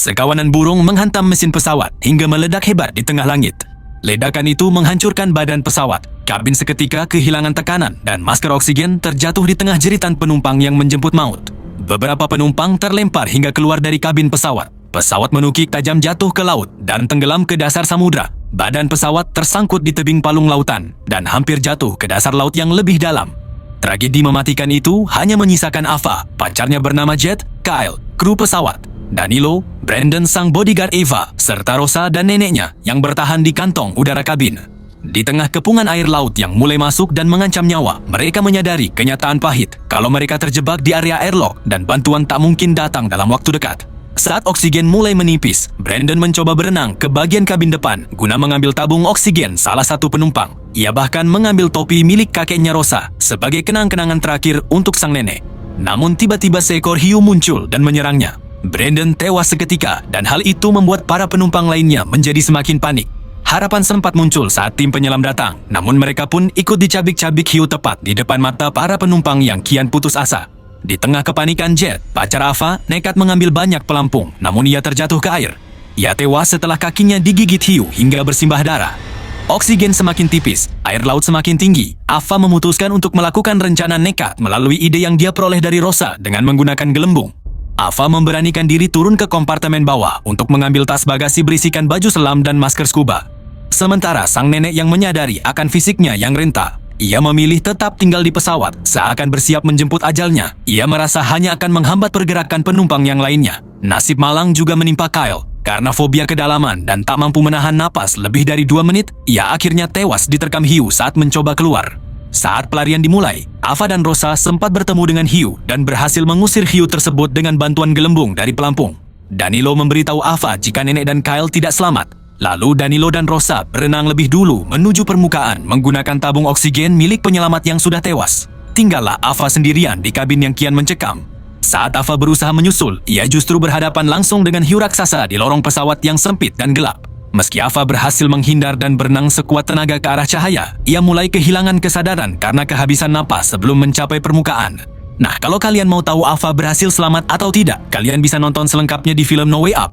sekawanan burung menghantam mesin pesawat hingga meledak hebat di tengah langit. Ledakan itu menghancurkan badan pesawat. Kabin seketika kehilangan tekanan dan masker oksigen terjatuh di tengah jeritan penumpang yang menjemput maut. Beberapa penumpang terlempar hingga keluar dari kabin pesawat. Pesawat menukik tajam jatuh ke laut dan tenggelam ke dasar samudra. Badan pesawat tersangkut di tebing palung lautan dan hampir jatuh ke dasar laut yang lebih dalam. Tragedi mematikan itu hanya menyisakan Ava, pacarnya bernama Jet, Kyle, kru pesawat, Danilo, Brandon sang bodyguard Eva, serta Rosa dan neneknya yang bertahan di kantong udara kabin. Di tengah kepungan air laut yang mulai masuk dan mengancam nyawa, mereka menyadari kenyataan pahit kalau mereka terjebak di area airlock dan bantuan tak mungkin datang dalam waktu dekat. Saat oksigen mulai menipis, Brandon mencoba berenang ke bagian kabin depan guna mengambil tabung oksigen salah satu penumpang. Ia bahkan mengambil topi milik kakeknya Rosa sebagai kenang-kenangan terakhir untuk sang nenek. Namun tiba-tiba seekor hiu muncul dan menyerangnya. Brandon tewas seketika dan hal itu membuat para penumpang lainnya menjadi semakin panik. Harapan sempat muncul saat tim penyelam datang, namun mereka pun ikut dicabik-cabik hiu tepat di depan mata para penumpang yang kian putus asa. Di tengah kepanikan Jet, pacar Ava nekat mengambil banyak pelampung, namun ia terjatuh ke air. Ia tewas setelah kakinya digigit hiu hingga bersimbah darah. Oksigen semakin tipis, air laut semakin tinggi. Ava memutuskan untuk melakukan rencana nekat melalui ide yang dia peroleh dari Rosa dengan menggunakan gelembung. Ava memberanikan diri turun ke kompartemen bawah untuk mengambil tas bagasi berisikan baju selam dan masker scuba. Sementara sang nenek yang menyadari akan fisiknya yang renta, ia memilih tetap tinggal di pesawat seakan bersiap menjemput ajalnya. Ia merasa hanya akan menghambat pergerakan penumpang yang lainnya. Nasib malang juga menimpa Kyle. Karena fobia kedalaman dan tak mampu menahan napas lebih dari 2 menit, ia akhirnya tewas diterkam hiu saat mencoba keluar. Saat pelarian dimulai, Ava dan Rosa sempat bertemu dengan hiu dan berhasil mengusir hiu tersebut dengan bantuan gelembung dari pelampung. Danilo memberitahu Ava jika nenek dan Kyle tidak selamat. Lalu Danilo dan Rosa berenang lebih dulu menuju permukaan menggunakan tabung oksigen milik penyelamat yang sudah tewas. Tinggallah Ava sendirian di kabin yang kian mencekam. Saat Ava berusaha menyusul, ia justru berhadapan langsung dengan hiu raksasa di lorong pesawat yang sempit dan gelap. Meski Ava berhasil menghindar dan berenang sekuat tenaga ke arah cahaya, ia mulai kehilangan kesadaran karena kehabisan napas sebelum mencapai permukaan. Nah, kalau kalian mau tahu Ava berhasil selamat atau tidak, kalian bisa nonton selengkapnya di film No Way Up.